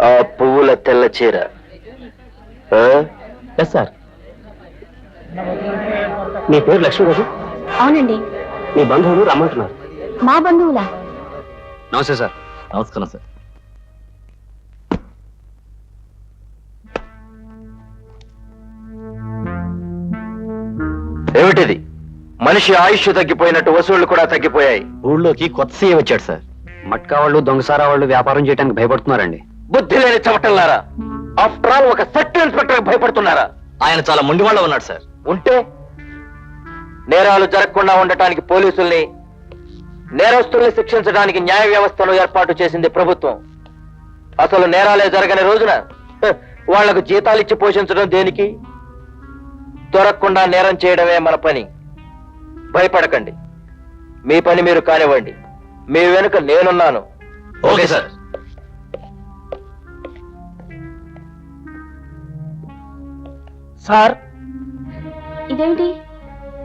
ఆ పువ్వుల తెల్ల చీర సార్ మీ పేరు లక్ష్మి గారు? అవునండి. మీ బంధువులు రమ్మంటున్నారు. మా బంధువులా? నమస్తే సార్. నమస్కారం సార్. ఏమిటిది? మనిషి ఆయుష్ తగ్గిపోయినట్టు వసూళ్లు కూడా తగ్గిపోయాయి. ఊళ్ళోకి కొత్త సీఏ వచ్చాడు సార్. మట్కా వాళ్ళు దొంగసారా వాళ్ళు వ్యాపారం చేయడానికి భయపడుతున్నారండి. బుద్ధి లేని చవటల్లారా! ఆఫ్టర్ ఆల్ ఒక సర్కిల్ ఇన్స్పెక్టర్ భయపడుతున్నారా? ఆయన చాలా మొండి వాళ్ళ ఉన్నాడు సార్. ఉంటే నేరాలు జరగకుండా ఉండటానికి పోలీసుల్ని, నేరస్తుల్ని శిక్షించడానికి న్యాయ వ్యవస్థను ఏర్పాటు చేసింది ప్రభుత్వం. అసలు నేరాలే జరగని రోజున వాళ్లకు జీతాలిచ్చి పోషించడం దేనికి? దొరకకుండా నేరం చేయడమే మన పని. భయపడకండి, మీ పని మీరు కానివ్వండి. మీ వెనుక నేనున్నాను. Okay sir. సార్, ఇదేంటి?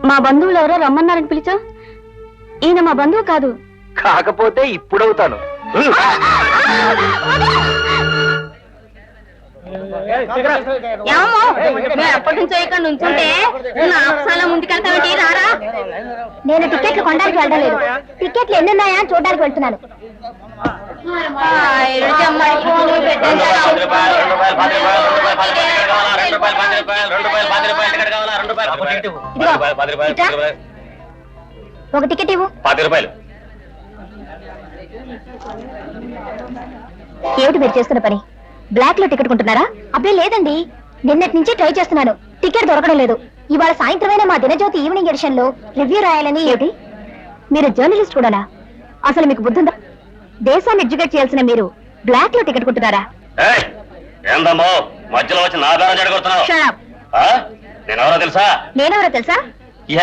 మా బంధువులు ఎవరో రమ్మన్నారని పిలిచా? ఈయన మా బంధువు కాదు. కాకపోతే ఇప్పుడవుతాను. ఎప్పటి నుంచో ఇక్కడ నుంచుంటే ముందుకెళ్తావేంటి? రారా. నేను టికెట్లు కొనడానికి వెళ్ళలేదు. టికెట్లు ఎన్నున్నాయా అని చూడడానికి వెళ్తున్నాను. ఒక టికెట్ ఇవ్వు. 10 రూపాయలు. ఏమిటి మీరు చేస్తున్న పని? బ్లాక్ లో టికెట్ కొంటున్నారా? అబ్బే లేదండి, నిన్నటి నుంచి ట్రై చేస్తున్నాను, టికెట్ దొరకడం లేదు. ఇవాళ సాయంత్రమైన మా దినజ్యోతి ఈవినింగ్ ఎడిషన్ లో రివ్యూ రాయాలని. ఏమిటి, మీరు జర్నలిస్ట్ కూడానా? అసలు మీకు బుద్ధుందా? దేశాన్ని ఎడ్యుకేట్ చేయాల్సిన మీరు బ్లాక్ లో టికెట్ కొంటున్నారా? నేనెవరో తెలుసా? నేనెవరో తెలుసా?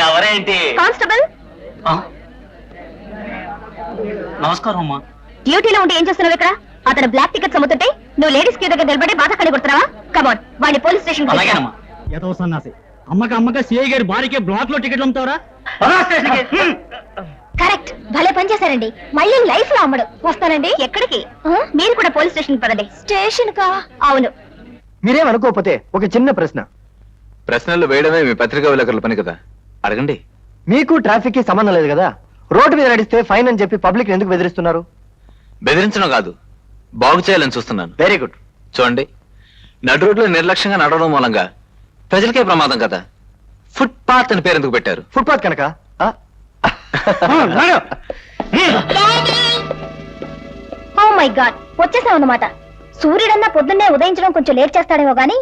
ఎవరేంటి? కానిస్టేబుల్. నమస్కారం అమ్మా. డ్యూటీలో ఉండి ఏం చేస్తున్నావు ఇక్కడ? అతను బ్లాక్ టికెట్స్ అమ్ముతుంటే నువ్వు లేడీస్ క్యూ దగ్గర నిలబడి బాధ కడి కొడుతున్నావా? కమాన్, వాడిని పోలీస్ స్టేషన్. అమ్మక సిఐ గారి భార్యకి బ్లాక్ లో టికెట్లు అమ్ముతావరా? కరెక్ట్, భలే పని చేశారండి. మళ్ళీ లైఫ్ లో అమ్మడు. వస్తానండి. ఎక్కడికి? మీరు కూడా పోలీస్ స్టేషన్ పదండి. స్టేషన్ కా? అవును. మీరేం అనుకోకపోతే ఒక చిన్న ప్రశ్న. ప్రశ్నలు వేయడమే మీ పత్రికా విలేకరుల పని కదా, అడగండి. మీకు ట్రాఫిక్ కి సంబంధం లేదు కదా. రోడ్డు మీద నడిస్తే ఫైన్ అని చెప్పి పబ్లిక్ ఎందుకు బెదిరిస్తున్నారు? బెదిరించడం కాదు, బాగు చేయాలని చూస్తున్నాను. Very good. చూడండి, నడు రోడ్లో నిర్లక్ష్యంగా నడవడం మూలంగా ప్రజలకే ప్రమాదం కదా. ఫుట్ పాత్ అని పేరు ఎందుకు పెట్టారు? ఫుట్పాత్ కనుక. ఓ మై గాడ్, వచ్చేసావు అన్నమాట. సూర్యుడన్నా పొద్దున్నే ఉదయించడం కొంచెం లేట్ చేస్తాడేమో గానీ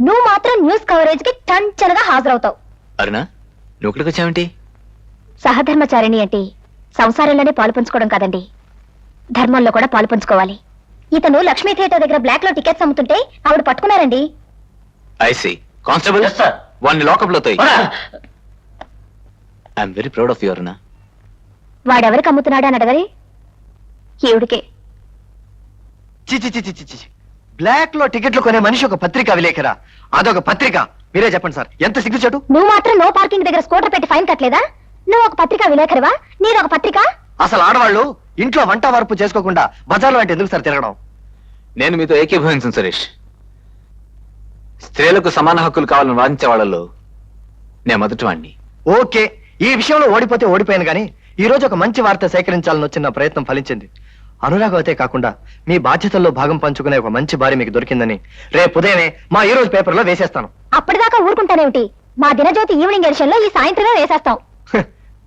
నువ్వు మాత్రం న్యూస్ కవరేజ్ కి టంచనగా హాజరవుతావు. అరుణా, నువ్వు ఇక్కడికి వచ్చావేంటి? సహధర్మచారిణి అంటే సంసారంలోనే పాలు పంచుకోవడం కాదండి, ధర్మంలో కూడా పాలు పంచుకోవాలి. ఇతను లక్ష్మీ థియేటర్ దగ్గర బ్లాక్ లో టికెట్స్ అమ్ముతుంటే ఆవిడ పట్టుకున్నారండి. ఐసీ. కానిస్టేబుల్, వాడిని లాకప్ లో తోయి. I'm very proud of you Aruna. వాడెవరికి అమ్ముతున్నాడు అని అడగరే? ఈవిడికే. బ్లాక్ లో టికెట్లు కొనే మనిషి ఒక పత్రికా విలేకరా? అదొక పత్రిక? మీరే చెప్పండి సార్, ఎంత సిగ్గుచేటు. నువ్వు మాత్రం నో పార్కింగ్ దగ్గర స్కూటర్ పెట్టి ఫైన్ కట్టలేదా? నువ్వు ఒక పత్రికా విలేకరివా? నీదొక పత్రిక? అసలు ఆడవాళ్ళు ఇంట్లో వంట వరపు చేసుకోకుండా బజార్లో అంటే ఎందుకు సార్ తిరగడం? నేను మీతో ఏకీభవించను సురేష్. స్త్రీలకు సమాన హక్కులు కావాలని వాదించే వాళ్ళలో నేను మొదటి వాడిని. ఓకే, ఈ విషయంలో ఓడిపోతే ఓడిపోయాను కానీ ఈ రోజు ఒక మంచి వార్త సేకరించాలని వచ్చిన ప్రయత్నం ఫలించింది. అనురాగవతే కాకుండా మీ బాధ్యతల్లో భాగం పంచుకునే ఒక మంచి భార్య మీకు దొరికిందని రేపు ఉదయమే మా ఈ రోజు పేపర్లో వేసేస్తాను. అప్పటిదాకా ఊరుకుంటానేమిటి? మా దినజ్యోతి ఈవినింగ్ ఎడిషన్ లో ఈ సాయంత్రమే వేసేస్తాం.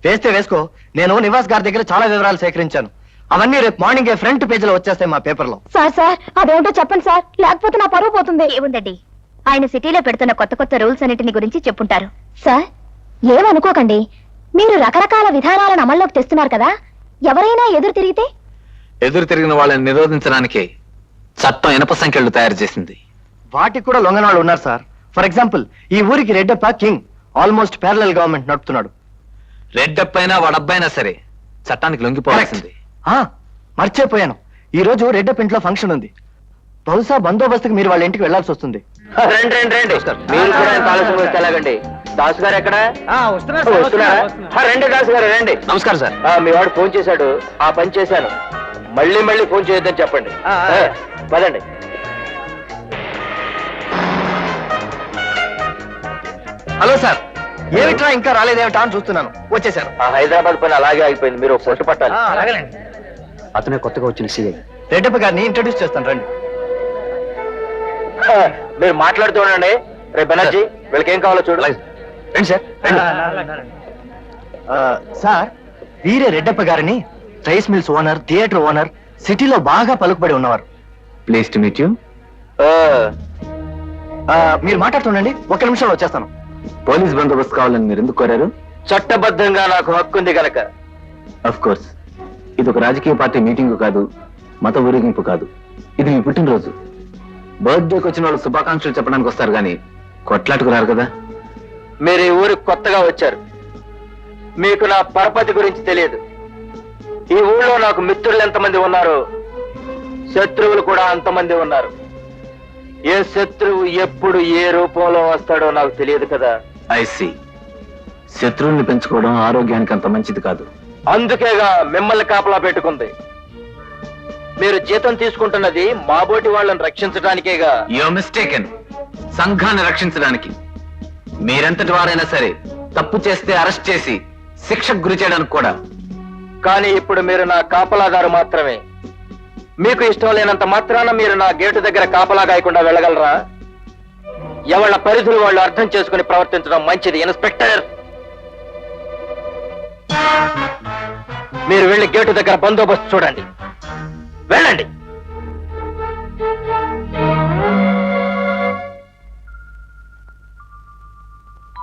వేస్తే వేసుకో. నేను నివాస్ గారి దగ్గర చాలా వివరాలు సేకరించాను. అవన్నీ రేపు మార్నింగ్ ఫ్రంట్ పేజీలో వచ్చేస్తాయి మా పేపర్లో. సార్ అదేంటో చెప్పండి సార్, లేకపోతే నా పరువు పోతుంది. ఏముందండి, ఆయన సిటీలో పెడుతున్న కొత్త కొత్త రూల్స్ అన్నిటిని గురించి చెప్పుంటారు. సార్, ఏమనుకోకండి, మీరు రకరకాల విధానాలను అమల్లోకి తెస్తున్నారు కదా, ఎవరైనా ఎదురు తిరిగితే? ఎదురు తిరిగిన వాళ్ళని నిరోధించడానికి చట్టం ఇనప సంఖ్యలు తయారు చేసింది. వాటికి కూడా లొంగని వాళ్ళు ఉన్నారు సార్. ఫర్ ఎగ్జాంపుల్, ఈ ఊరికి Reddappa king almost parallel government నడుపుతున్నాడు. రెడ్డప్పైనా వాడబ్బాయినా సరే చట్టానికి లొంగిపోవాల్సింది. మర్చిపోయాను, ఈ రోజు రెడ్డప్ప ఇంట్లో ఫంక్షన్ ఉంది. బహుశా బందోబస్తుకి మీరు వాళ్ళ ఇంటికి వెళ్లాల్సి వస్తుంది. రండి రండి రండి. మీరు కూడా ఇంత ఆలస్యం వస్తే ఎలాగండి? దాసు గారు ఎక్కడ? వస్తున్నారా? రండి దాసు గారు రండి. నమస్కారం సార్. మీ వాడు ఫోన్ చేశాడు, ఆ పని చేశాను. మళ్ళీ మళ్ళీ ఫోన్ చేయొద్దని చెప్పండి. పదండి. హలో సార్, ఏమిట్రా ఇంకా రాలేదేమిటా అని చూస్తున్నాను. వచ్చేసారు. ఆ హైదరాబాద్ పని అలాగే ఆగిపోయింది, మీరు ఒక పొట్టు పట్టాలి. అతనే కొత్తగా వచ్చిన సిఐ రెడ్డప్ప గారిని ఇంట్రడ్యూస్ చేస్తాను రండి. మీరు మాట్లాడుతూ ఉండండి. రేపు బెనర్జీ వీళ్ళకి ఏం కావాలో చూడు. రండి సార్, రండి. సార్, వీరే రెడ్డప్ప గారిని rice mills owner, theatre owner, సిటీలో బాగా పలుకుబడి ఉన్నవారు. Please to meet you. మీరు మాట్లాడుతుండండి, ఒక నిమిషంలో వచ్చేస్తాను. పోలీస్ బందోబస్తు కావాలని మీరు ఎందుకు కోరారు? చట్టబద్ధంగా నాకు హక్కు ఉంది గనక. అఫ్ కోర్స్, ఇది ఒక రాజకీయ పార్టీ మీటింగ్ కాదు, మత ఊరేగింపు కాదు. ఇది మీ పుట్టినరోజు. బర్త్డేకి వచ్చిన వాళ్ళు శుభాకాంక్షలు చెప్పడానికి వస్తారు కానీ కొట్లాటకు రారు కదా. మీరు ఈ ఊరికి కొత్తగా వచ్చారు, మీకు నా పరపతి గురించి తెలియదు. ఈ ఊళ్ళో నాకు మిత్రులు ఎంతమంది ఉన్నారు, శత్రువులు కూడా అంతమంది ఉన్నారు. ఏ శత్రువు ఎప్పుడు ఏ రూపంలో వస్తాడో నాకు తెలియదు కదా. ఐసి, శత్రువుల్ని పెంచుకోవడం ఆరోగ్యానికి అంత మంచిది కాదు. అందుకేగా మిమ్మల్ని కాపలా పెట్టుకుంది. మీరు జీతం తీసుకుంటున్నది మాబోటి వాళ్ళని రక్షించడానికేగా. You mistaken. సంఘాన్ని రక్షించడానికి. మీరెంతటి వారైనా సరే తప్పు చేస్తే అరెస్ట్ చేసి శిక్షకు గురి చేయడానికి కూడా. కానీ ఇప్పుడు మీరు నా కాపలాదారు మాత్రమే. మీకు ఇష్టం లేనంత మాత్రాన మీరు నా గేటు దగ్గర కాపలా కాయకుండా వెళ్ళగలరా? ఎవళ్ళ పరిధులు వాళ్ళు అర్థం చేసుకుని ప్రవర్తించడం మంచిది. ఇన్స్పెక్టర్, మీరు వెళ్ళి గేటు దగ్గర బందోబస్తు చూడండి. వెళ్ళండి.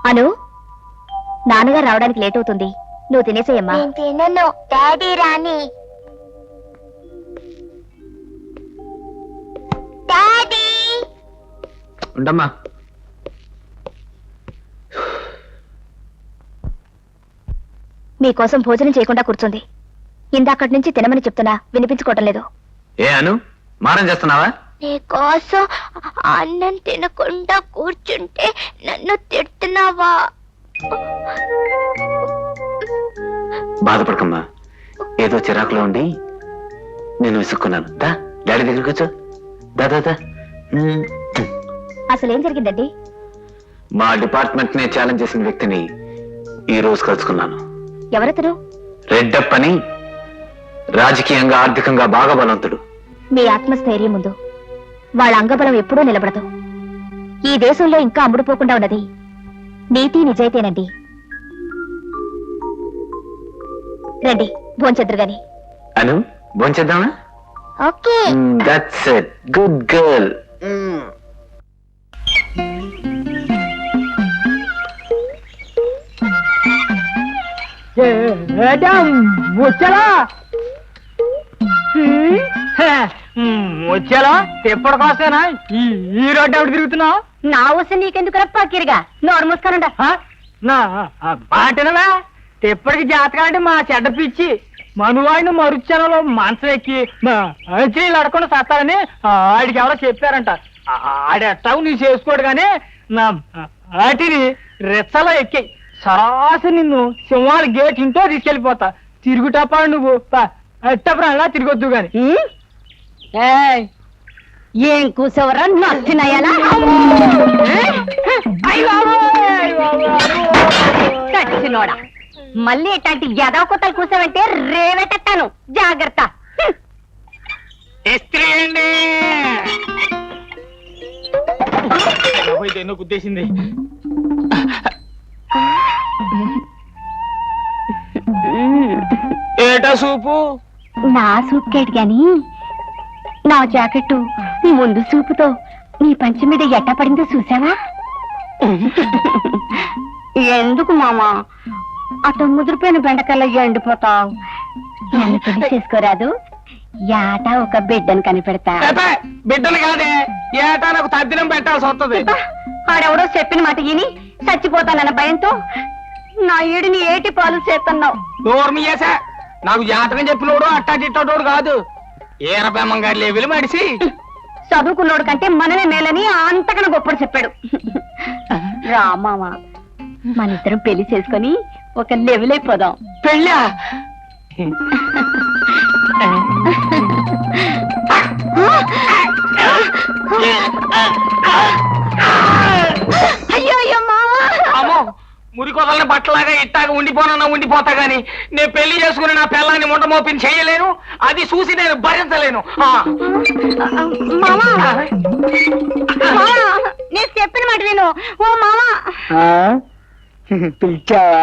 అను, నాన్నగారు రావడానికి లేట్ అవుతుంది, నువ్వు తినేసేయమ్మా. తినను, డాడీ రాని. డాడీ ఉండమ్మా. మీకోసం భోజనం చేయకుండా కూర్చుంది. ఇందాకటి నుంచి తినమని చెప్తున్నా వినిపించుకోవటం లేదు. ఏ అను, మారం చేస్తున్నావా? నీకోసం అన్నం తినకుండా కూర్చుంటే నన్ను తిడుతున్నావా? బాధపడకమ్మా, ఏదో చిరాకులో ఉండి నేను విసుక్కున్నాను. దా డాడీ దగ్గరికి వచ్చా. దాదా అసలేం జరిగిందండి? మా డిపార్ట్మెంట్ నే ఛాలెంజ్ చేసిన వ్యక్తిని ఈ రోజు కలుసుకున్నాను. ఎవరతను? రెడ్డప్పని, రాజకీయంగా ఆర్థికంగా బాగా బలవంతుడు. మీ ఆత్మస్థైర్యం ముందు వాళ్ళ అంగబలం ఎప్పుడూ నిలబడదు. ఈ దేశంలో ఇంకా అమ్ముడుపోకుండా ఉన్నది నీతి నిజాయితీనండి. రండి భోంచెద్దురు గాని. అను, భోంచేద్దామా? Okay. That's it, good girl. వచ్చేలా ఎప్పటికోసేనా ఈ రోడ్డు ఎవడు తిరుగుతున్నావు? నా ఊస నీకెందుకు రప్పాకిరిగా నోరు మూసుకానుండా. నా మాటనవా ఎప్పటికి జాతకాలు అంటే మా చెడ్డ పిచ్చి మనువాడిని మరుచనలో మంచం ఎక్కి నీళ్ళు అడకుండా సత్తారని ఆడికి ఎవరో చెప్పారంట. ఆడెట్టావు నీ చేసుకోడు కానీ నా ఆటిని రెచ్చలో ఎక్కి సరాసరి నిన్ను సింహాల గేట్ ఇంటో తీసుకెళ్ళిపోతా. తిరుగుటప్పాడు నువ్వు ఎట్టప్పుడు తిరగొద్దు గాని. ఏం కూసవరా నచ్చినయ్యాలా? చచ్చినోడా, మళ్ళీ ఇట్లాంటి ఎదవ కుత్తలు కూసావంటే రేవెట్టాను. జాగ్రత్త. ఎన్నో గుద్దేసింది. ఏటా సూపు? నా సూప్ కేట్ గాని నా జాకెట్టు ముందు సూపుతో నీ పంచి మీద ఎట్ట పడిందో చూసావా? ఎందుకు మామా అటు ముదిరిపోయిన బెండకాయలు ఎండిపోతావు? నన్ను పెళ్లి చేసుకోరాదు? ఏట ఒక బిడ్డను కనిపెడతా. బిడ్డలు కాదే, ఏటా నాకు తద్దినం పెట్టాల్సి వస్తుంది. ఆడెవడో చెప్పిన మాట విని చచ్చిపోతానన్న భయంతో నా ఏడిని ఏటి పాలు చేస్తున్నావు. నోర్మియేసా, నాకు జాతకం చెప్పినోడు అట్టా చిట్టోడు కాదు. ఈరబెమ్మంగారి లెవెలు మడిసి చదువుకున్నోడు కంటే మనమే మేలని అంతకన్నా గొప్పడు చెప్పాడు. రామావా మన ఇద్దరం పెళ్లి చేసుకొని ఒక లెవెల్ అయిపోదాం. పెళ్ళా? అయ్యో అయ్యో మావా, అమ్మో, మురికొదలని బట్టలాగా ఇట్టాగా ఉండిపోతా గాని నేను పెళ్లి చేసుకుని నా పిల్లాన్ని ముండ మోపిని చేయలేను. అది చూసి నేను భరించలేను. మావా నేను చెప్పిన మాట విను. ఓ మావా పిలిచావా?